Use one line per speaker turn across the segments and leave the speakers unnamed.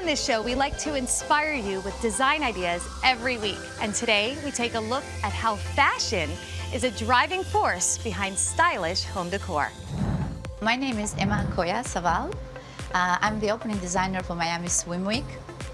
this show, we like to inspire you with design ideas every week. And today, we take a look at how fashion is a driving force behind stylish home decor.
My name is Emma Saval. I'm the opening designer for Miami Swim Week.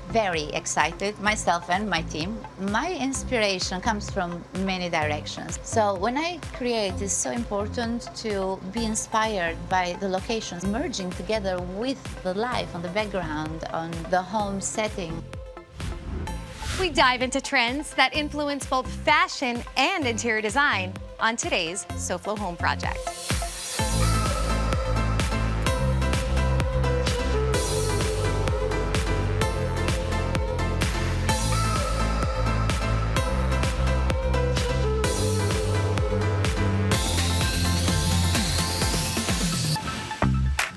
Very excited, myself and my team. My inspiration comes from many directions. So when I create, it's so important to be inspired by the locations, merging together with the life on the background, on the home setting.
We dive into trends that influence both fashion and interior design on today's SoFlo Home Project.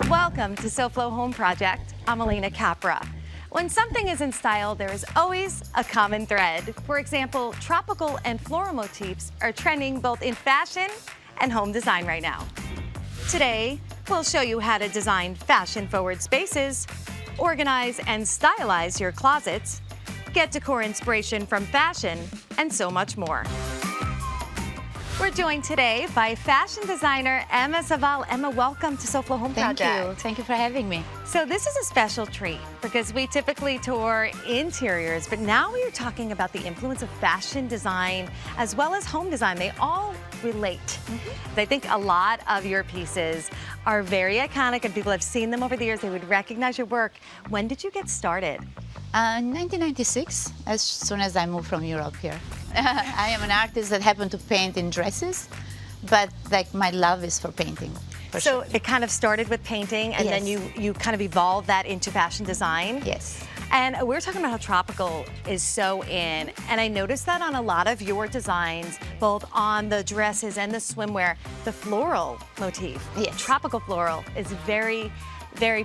Welcome to SoFlo Home Project. I'm Alena Capra. When something is in style, there is always a common thread. For example, tropical and floral motifs are trending both in fashion and home design right now. Today, we'll show you how to design fashion-forward spaces, organize and stylize your closets, get decor inspiration from fashion, and so much more. We're joined today by fashion designer Emma Saval. Emma, welcome to SoFlo Home Project.
Thank you. Thank you for having me.
So this is a special treat because we typically tour interiors, but now we are talking about the influence of fashion design as well as home design. They all relate. I think a lot of your pieces are very iconic and people have seen them over the years. They would recognize your work. When did you get started?
1996, as soon as I moved from Europe here. I am an artist that happened to paint in dresses, but like my love is for painting.
So it kind of started with painting and then you kind of evolved that into fashion design?
Yes.
And we're talking about how tropical is so in, and I noticed that on a lot of your designs, both on the dresses and the swimwear, the floral motif, tropical floral, is very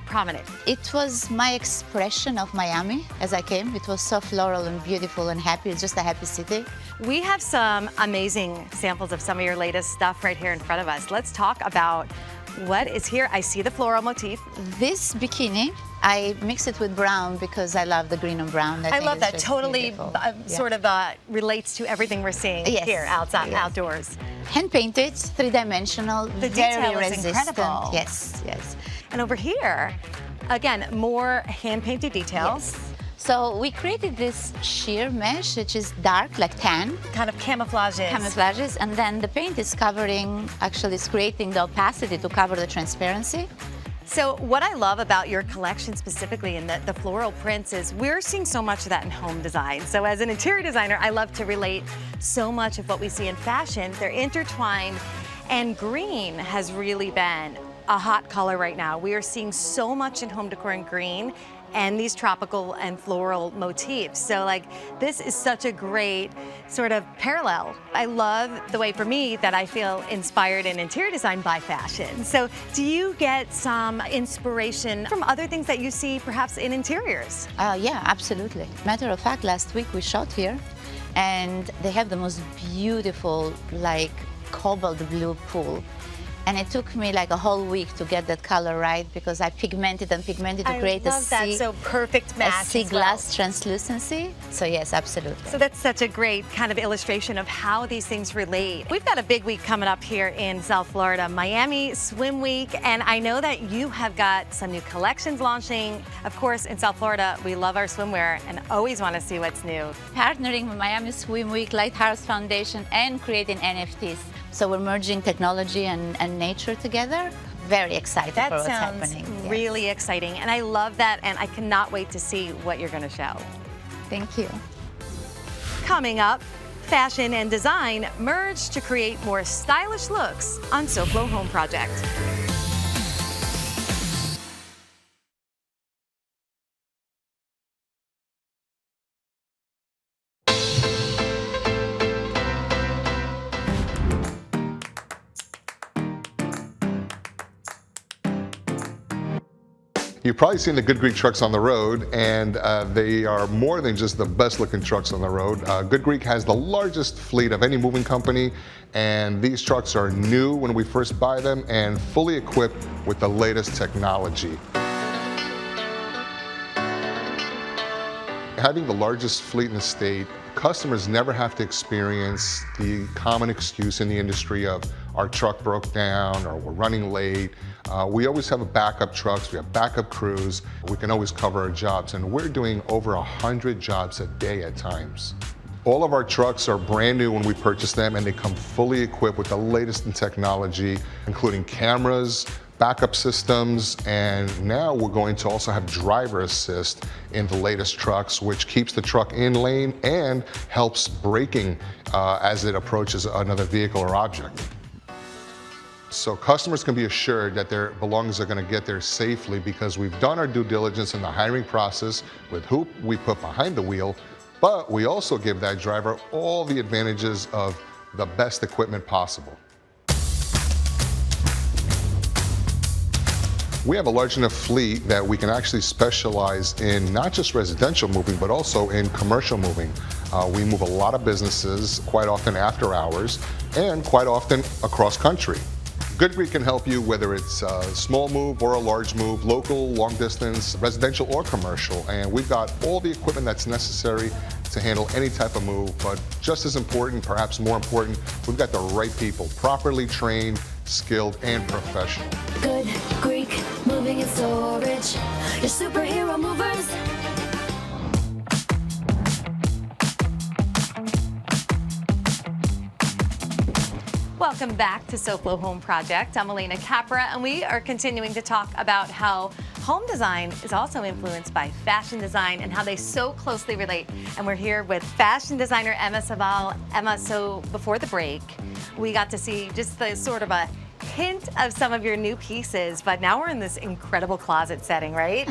prominent.
It was my expression of Miami as I came. It was so floral and beautiful and happy. It's just a happy city.
We have some amazing samples of some of your latest stuff right here in front of us. Let's talk about what is here. I see the floral motif.
This bikini, I mix it with brown because I love the green and brown.
I love that. Totally sort of relates to everything we're seeing here outside, outdoors.
Hand painted, three-dimensional,
the detail is incredible.
Yes, yes.
And over here, again, more hand-painted details.
Yes. So we created this sheer mesh, which is dark, like tan.
Kind of camouflages.
Camouflages, and then the paint is covering, actually it's creating the opacity to cover the transparency.
So what I love about your collection specifically in the floral prints is we're seeing so much of that in home design. So as an interior designer, I love to relate so much of what we see in fashion. They're intertwined, and green has really been a hot color right now. We are seeing so much in home decor in green and these tropical and floral motifs. So like, this is such a great sort of parallel. I love the way for me that I feel inspired in interior design by fashion. So do you get some inspiration from other things that you see perhaps in interiors?
Yeah, absolutely. Matter of fact, last week we shot here and they have the most beautiful like cobalt blue pool. And it took me like a whole week to get that color right because I pigmented and pigmented to create
a sea, so perfect match,
a sea glass translucency. So yes, absolutely.
So that's such a great kind of illustration of how these things relate. We've got a big week coming up here in South Florida, Miami Swim Week, and I know that you have got some new collections launching. Of course, in South Florida, we love our swimwear and always want to see what's new.
Partnering with Miami Swim Week, Lighthouse Foundation, and creating NFTs. So we're merging technology and nature together. Very excited for what's happening.
That sounds really exciting. And I love that, and I cannot wait to see what you're going to show.
Thank you.
Coming up, fashion and design merge to create more stylish looks on SoFlo Home Project.
You've probably seen the Good Greek trucks on the road, and they are more than just the best looking trucks on the road. Good Greek has the largest fleet of any moving company, and these trucks are new when we first buy them and fully equipped with the latest technology. having the largest fleet in the state, customers never have to experience the common excuse in the industry of our truck broke down or we're running late. We always have backup trucks, we have backup crews, we can always cover our jobs, and we're doing over 100 jobs a day at times. All of our trucks are brand new when we purchase them, and they come fully equipped with the latest in technology, including cameras, backup systems, and now we're going to also have driver assist in the latest trucks, which keeps the truck in lane and helps braking as it approaches another vehicle or object. So customers can be assured that their belongings are going to get there safely because we've done our due diligence in the hiring process with who we put behind the wheel, but we also give that driver all the advantages of the best equipment possible. We have a large enough fleet that we can actually specialize in not just residential moving, but also in commercial moving. We move a lot of businesses, quite often after hours, and quite often across country. Good Greek can help you whether it's a small move or a large move, local, long distance, residential or commercial, and we've got all the equipment that's necessary to handle any type of move, but just as important, perhaps more important, we've got the right people, properly trained, skilled, and professional.
Good Greek moving and storage, your superhero movers.
Welcome back to SoFlo Home Project. I'm Alena Capra, and we are continuing to talk about how home design is also influenced by fashion design and how they so closely relate. And we're here with fashion designer Emma Saval. Emma, so before the break, we got to see just the sort of a hint of some of your new pieces, but now we're in this incredible closet setting, right?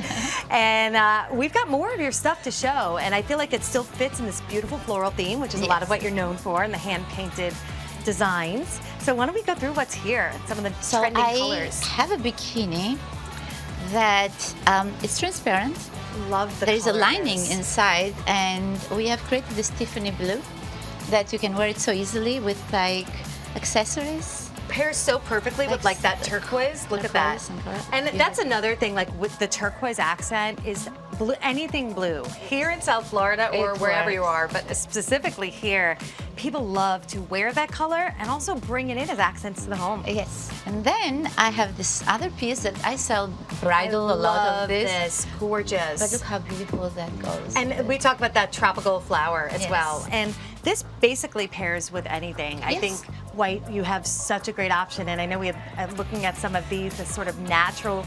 And we've got more of your stuff to show, and I feel like it still fits in this beautiful floral theme, which is a lot of what you're known for, and the hand-painted designs. So why don't we go through what's here, some of the trending colors.
I have a bikini that is transparent.
Love the
There is a
colors.
lining inside, and we have created this Tiffany blue that you can wear it so easily with like accessories.
Pairs so perfectly with like that turquoise. Look at that. And that's another thing, like with the turquoise accent is blue, anything blue. Here in South Florida or wherever you are, but specifically here, people love to wear that color and also bring it in as accents to the home.
Yes. And then I have this other piece that I sell bridal a lot of this.
Gorgeous.
But look how beautiful that goes.
And we talked about that tropical flower as
Yes.
well. And this basically pairs with anything. I think white, you have such a great option. And I know we have, looking at some of these as sort of natural,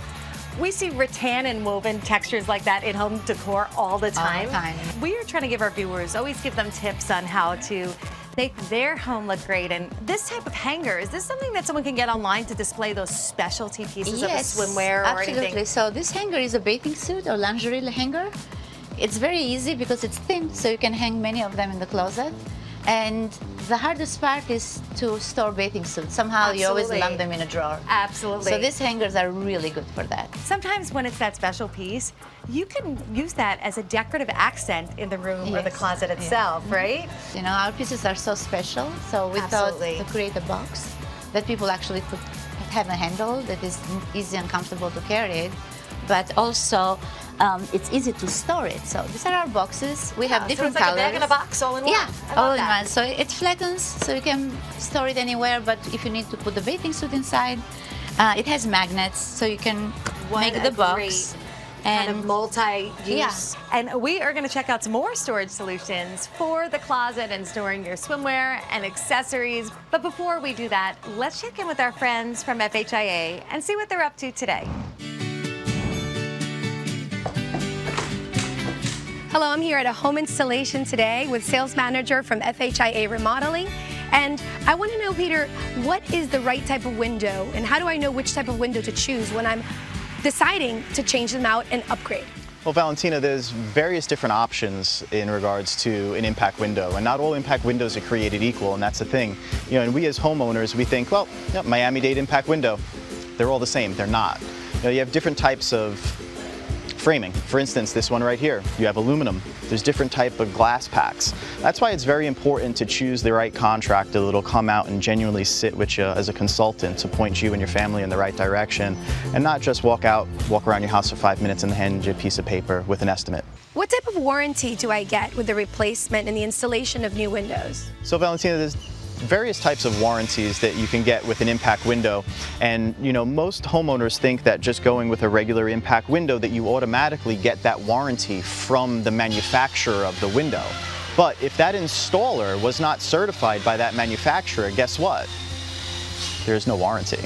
we see rattan and woven textures like that in home decor all the time. We are trying to give our viewers, always give them tips on how to make their home look great. And this type of hanger, is this something that someone can get online to display those specialty pieces of a swimwear or
absolutely.
anything?
So this hanger is a bathing suit or lingerie hanger. It's very easy because it's thin, so you can hang many of them in the closet. And the hardest part is to store bathing suits. Somehow you always lump them in a drawer.
Absolutely.
So these hangers are really good for that.
Sometimes when it's that special piece, you can use that as a decorative accent in the room or the closet itself, right?
You know, our pieces are so special, so we thought to create a box that people actually could have a handle that is easy and comfortable to carry it, but also it's easy to store it. So these are our boxes. We have different
so it's like
colors.
a bag and a box all in one.
Yeah,
I love
all in
that.
one. So it flattens, so you can store it anywhere. But if you need to put the bathing suit inside, it has magnets, so you can make the box.
Kind of multi-use. And we are going to check out some more storage solutions for the closet and storing your swimwear and accessories. But before we do that, let's check in with our friends from FHIA and see what they're up to today.
Hello, I'm here at a home installation today with sales manager from FHIA Remodeling. And I want to know, Peter, what is the right type of window and how do I know which type of window to choose when I'm deciding to change them out and upgrade?
Well, Valentina, there's various different options in regards to an impact window, and not all impact windows are created equal, and that's the thing. You know, and we as homeowners, we think, well, Miami-Dade impact window, they're all the same. They're not. You know, you have different types of Framing, for instance, this one right here, you have aluminum. There's different type of glass packs. That's why it's very important to choose the right contractor that'll come out and genuinely sit with you as a consultant to point you and your family in the right direction, and not just walk around your house for 5 minutes and hand you a piece of paper with an estimate.
What type of warranty do I get with the replacement and the installation of new windows?
So Valentina, there's various types of warranties that you can get with an impact window, and most homeowners think that just going with a regular impact window that you automatically get that warranty from the manufacturer of the window. But if that installer was not certified by that manufacturer, guess what? There's no warranty.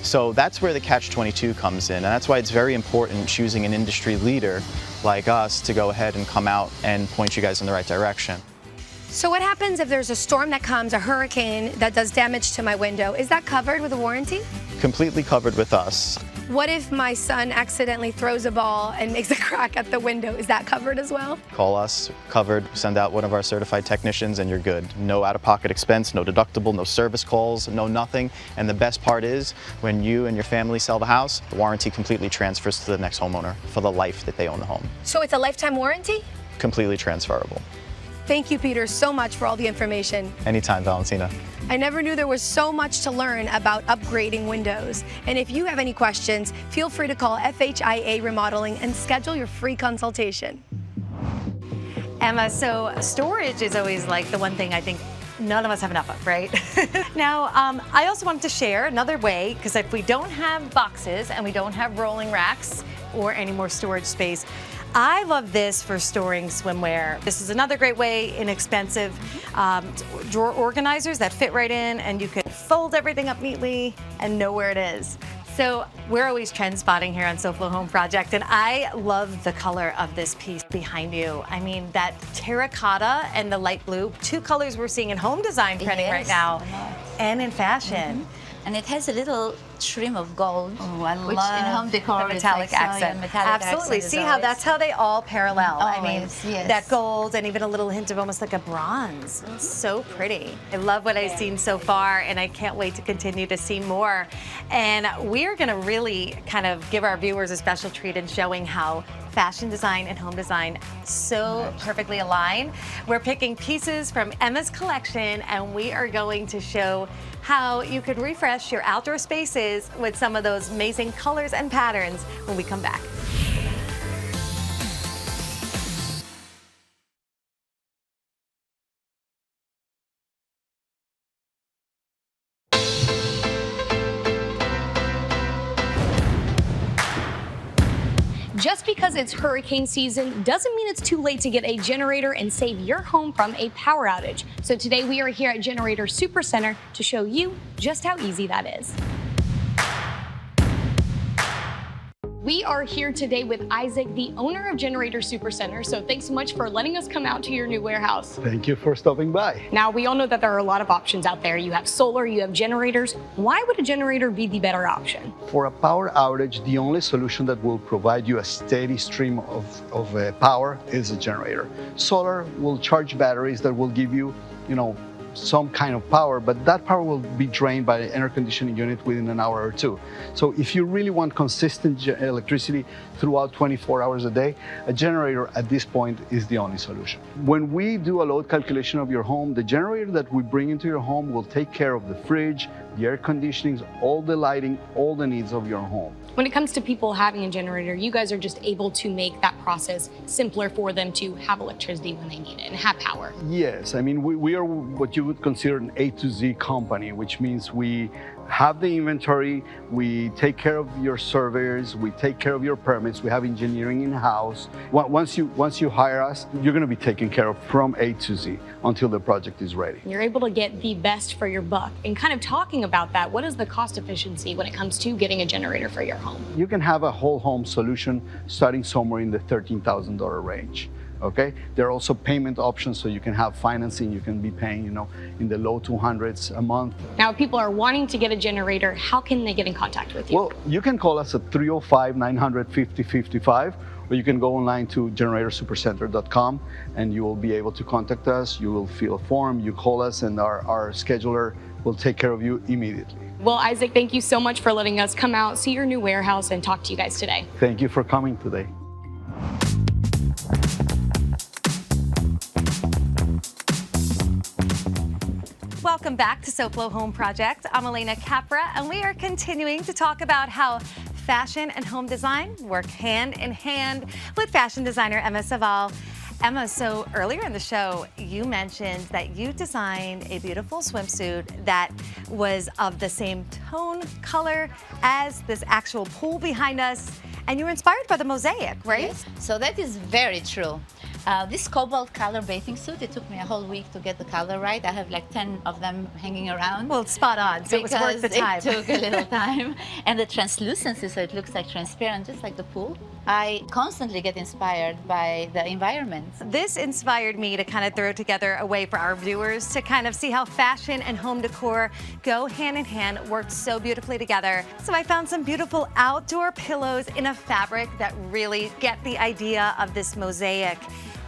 So that's where the catch-22 comes in, and that's why it's very important choosing an industry leader like us to go ahead and come out and point you guys in the right direction.
So what happens if there's a storm that comes, a hurricane that does damage to my window? Is that covered with a warranty?
Completely covered with us.
What if my son accidentally throws a ball and makes a crack at the window? Is that covered as well?
Call us, covered, send out one of our certified technicians and you're good. No out-of-pocket expense, no deductible, no service calls, no nothing. And the best part is when you and your family sell the house, the warranty completely transfers to the next homeowner for the life that they own the home.
So it's a lifetime warranty?
Completely transferable.
Thank you, Peter, so much for all the information.
Anytime, Valentina.
I never knew there was so much to learn about upgrading windows. And if you have any questions, feel free to call FHIA Remodeling and schedule your free consultation.
Emma, so storage is always like the one thing I think none of us have enough of, right? Now, I also wanted to share another way, because if we don't have boxes and we don't have rolling racks or any more storage space, I love this for storing swimwear. This is another great way, inexpensive drawer organizers that fit right in, and you can fold everything up neatly and know where it is. So we're always trend spotting here on SoFlo Home Project, and I love the color of this piece behind you. I mean, that terracotta and the light blue, two colors we're seeing in home design trending right now, and in fashion.
And it has a little trim of gold,
Oh, I
which
love
in home decor
the metallic
is like,
accent.
Absolutely.
See how that's how they all parallel. I mean,
Always, yes.
that gold and even a little hint of almost like a bronze. It's so pretty. I love what I've seen so far, and I can't wait to continue to see more. And we're going to really kind of give our viewers a special treat in showing how fashion design and home design so perfectly align. We're picking pieces from Emma's collection, and we are going to show how you could refresh your outdoor spaces with some of those amazing colors and patterns when we come back.
Just because it's hurricane season doesn't mean it's too late to get a generator and save your home from a power outage. So today we are here at Generator Supercenter to show you just how easy that is. We are here today with Isaac, the owner of Generator Supercenter. So thanks so much for letting us come out to your new warehouse.
Thank you for stopping by.
Now, we all know that there are a lot of options out there. You have solar, you have generators. Why would a generator be the better option?
For a power outage, the only solution that will provide you a steady stream of power is a generator. Solar will charge batteries that will give you, some kind of power, but that power will be drained by the air conditioning unit within an hour or two. So if you really want consistent electricity throughout 24 hours a day, a generator at this point is the only solution. When we do a load calculation of your home, the generator that we bring into your home will take care of the fridge, the air conditioning, all the lighting, all the needs of your home.
When it comes to people having a generator, you guys are just able to make that process simpler for them to have electricity when they need it and have power.
Yes, I mean, we are what you would consider an A to Z company, which means we have the inventory, we take care of your surveyors, we take care of your permits, we have engineering in-house. Once you hire us, you're gonna be taken care of from A to Z until the project is ready.
You're able to get the best for your buck. And kind of talking about that, what is the cost efficiency when it comes to getting a generator for your home?
You can have a whole home solution starting somewhere in the $13,000 range. Okay, there are also payment options, so you can have financing. You can be paying, in the low 200s a month.
Now, if people are wanting to get a generator, how can they get in contact with you?
Well, you can call us at 305-900-5055, or you can go online to generatorsupercenter.com, and you will be able to contact us. You will fill a form, you call us, and our scheduler will take care of you immediately.
Well, Isaac, thank you so much for letting us come out, see your new warehouse, and talk to you guys today.
Thank you for coming today.
Welcome back to SoFlo Home Project. I'm Alena Capra, and we are continuing to talk about how fashion and home design work hand in hand with fashion designer Emma Saval. Emma, so earlier in the show, you mentioned that you designed a beautiful swimsuit that was of the same tone, color as this actual pool behind us, and you were inspired by the mosaic, right?
Yes, so that is very true. This cobalt color bathing suit, it took me a whole week to get the color right. I have like 10 of them hanging around.
Well, it's spot on, so it was worth the time.
It took a little time. And the translucency, so it looks like transparent, just like the pool. I constantly get inspired by the environment.
This inspired me to kind of throw together a way for our viewers to kind of see how fashion and home decor go hand in hand, work so beautifully together. So I found some beautiful outdoor pillows in a fabric that really get the idea of this mosaic.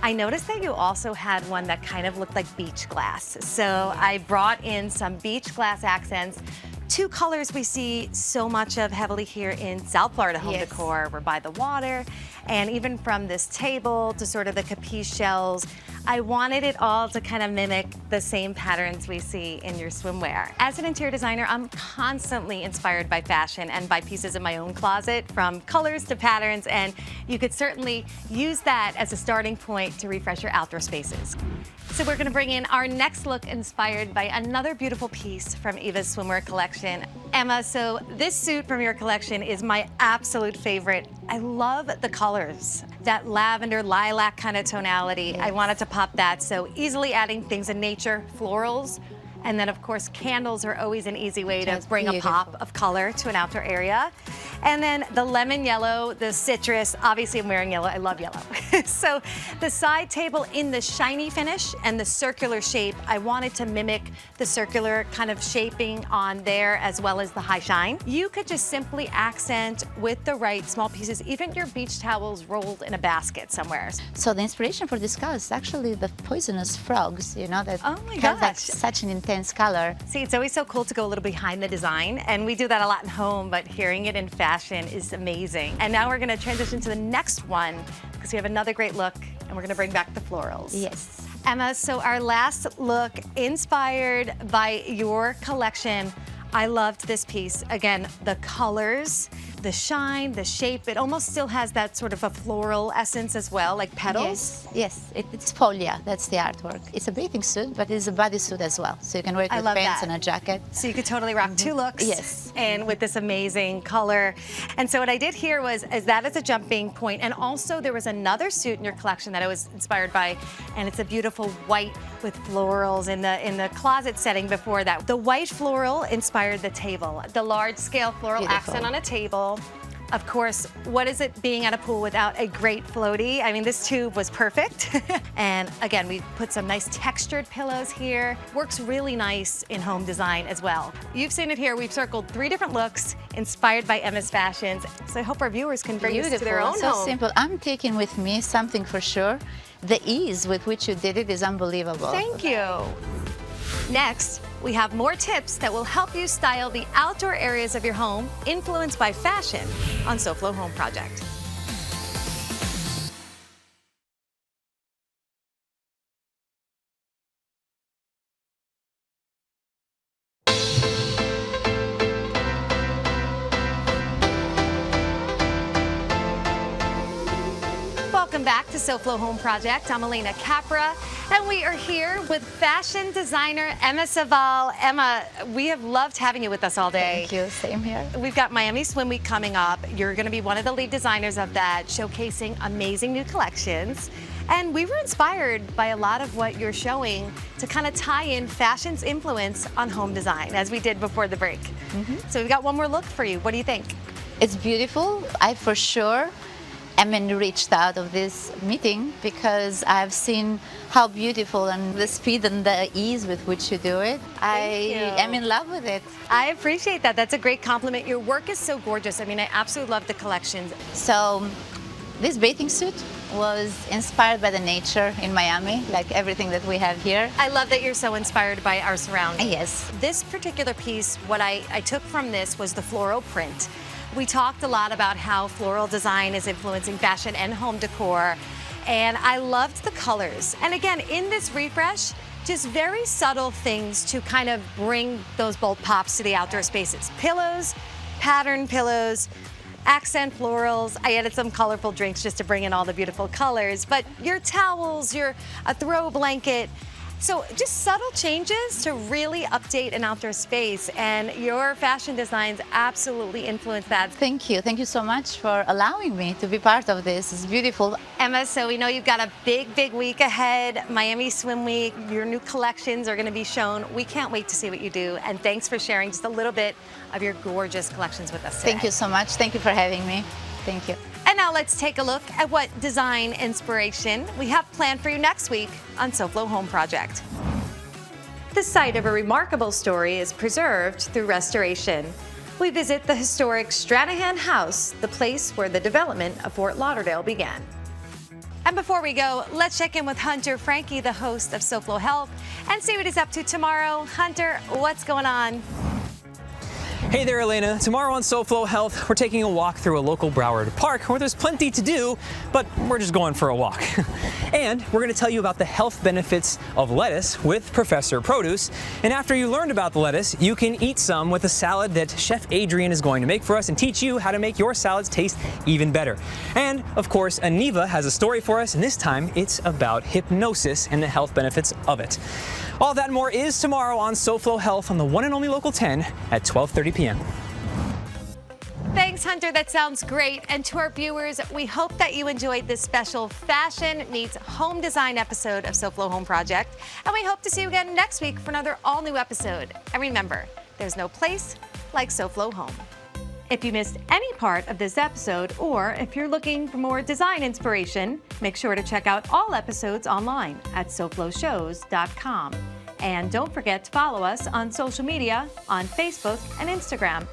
I noticed that you also had one that kind of looked like beach glass. So I brought in some beach glass accents. Two colors we see so much of heavily here in South Florida home
Yes.
decor. We're by the water, and even from this table to sort of the capiche shells, I wanted it all to kind of mimic the same patterns we see in your swimwear. As an interior designer, I'm constantly inspired by fashion and by pieces in my own closet, from colors to patterns, and you could certainly use that as a starting point to refresh your outdoor spaces. So we're gonna bring in our next look inspired by another beautiful piece from Eva's swimwear collection. Emma, so this suit from your collection is my absolute favorite. I love the colors, that lavender, lilac kind of tonality.
Yes.
I wanted to pop that, so easily adding things in nature, florals, and then of course candles are always an easy way to
That's
bring a
beautiful.
pop of color to an outdoor area. And then the lemon yellow, the citrus, obviously I'm wearing yellow, I love yellow. So the side table in the shiny finish and the circular shape, I wanted to mimic the circular kind of shaping on there as well as the high shine. You could just simply accent with the right small pieces, even your beach towels rolled in a basket somewhere.
So the inspiration for this color is actually the poisonous frogs, you know, that
Oh my
have like
gosh.
such an intense color.
See, it's always so cool to go a little behind the design, and we do that a lot in home, but hearing it in fashion is amazing. And now we're gonna transition to the next one, because we have another great look, and we're gonna bring back the florals.
Yes.
Emma, so our last look, inspired by your collection, I loved this piece. Again, the colors, the shine, the shape, it almost still has that sort of a floral essence as well, like petals.
Yes, it's folia, that's the artwork. It's a bathing suit, but it's a bodysuit as well. So you can wear it
I
with
love
pants
that.
and a jacket.
So you could totally rock two looks.
Yes.
And with this amazing color. And so what I did here was, as that as a jumping point, and also there was another suit in your collection that I was inspired by, and it's a beautiful white with florals in the closet setting before that. The white floral inspired the table, the large scale floral
Beautiful.
accent on a table. Of course, what is it being at a pool without a great floaty? I mean, this tube was perfect. And again, we put some nice textured pillows here. Works really nice in home design as well. You've seen it here. We've circled 3 different looks inspired by Emma's fashions. So I hope our viewers can bring this to their own
so
home.
simple. I'm taking with me something for sure. The ease with which you did it is unbelievable.
Thank you. Next, we have more tips that will help you style the outdoor areas of your home, influenced by fashion, on SoFlo Home Project. Welcome back to SoFlo Home Project. I'm Alena Capra, and we are here with fashion designer Emma Saval. Emma, we have loved having you with us all day.
Thank you, same here.
We've got Miami Swim Week coming up. You're going to be one of the lead designers of that, showcasing amazing new collections. And we were inspired by a lot of what you're showing to kind of tie in fashion's influence on home design, as we did before the break. So we've got one more look for you. What do you think?
It's beautiful. I for sure am enriched out of this meeting because I've seen how beautiful and the speed and the ease with which you do it. I
you.
am in love with it.
I appreciate that. That's a great compliment. Your work is so gorgeous. I mean, I absolutely love the collections.
So this bathing suit was inspired by the nature in Miami, like everything that we have here.
I love that you're so inspired by our surroundings.
Yes.
This particular piece, what I took from this was the floral print. We talked a lot about how floral design is influencing fashion and home decor, and I loved the colors. And again, in this refresh, just very subtle things to kind of bring those bold pops to the outdoor spaces. Pillows, patterned pillows, accent florals. I added some colorful drinks just to bring in all the beautiful colors, but your towels, a throw blanket. So just subtle changes to really update an outdoor space, and your fashion designs absolutely influence that.
Thank you. Thank you so much for allowing me to be part of this. It's beautiful.
Emma, so we know you've got a big week ahead. Miami Swim Week, your new collections are going to be shown. We can't wait to see what you do, and thanks for sharing just a little bit of your gorgeous collections with us today.
Thank you so much. Thank you for having me. Thank you.
And now let's take a look at what design inspiration we have planned for you next week on SoFlo Home Project. The site of a remarkable story is preserved through restoration. We visit the historic Stranahan House, the place where the development of Fort Lauderdale began. And before we go, let's check in with Hunter Frankie, the host of SoFlo Health, and see what he's up to tomorrow. Hunter, what's going on?
Hey there, Elena. Tomorrow on SoFlo Health, we're taking a walk through a local Broward park where there's plenty to do, but we're just going for a walk. And we're going to tell you about the health benefits of lettuce with Professor Produce. And after you learned about the lettuce, you can eat some with a salad that Chef Adrian is going to make for us and teach you how to make your salads taste even better. And of course, Aniva has a story for us, and this time it's about hypnosis and the health benefits of it. All that and more is tomorrow on SoFlo Health on the one and only Local 10 at 12:30 p.m.
Thanks, Hunter. That sounds great. And to our viewers, we hope that you enjoyed this special fashion meets home design episode of SoFlo Home Project. And we hope to see you again next week for another all-new episode. And remember, there's no place like SoFlo Home. If you missed any part of this episode, or if you're looking for more design inspiration, make sure to check out all episodes online at SoFloShows.com. And don't forget to follow us on social media on Facebook and Instagram.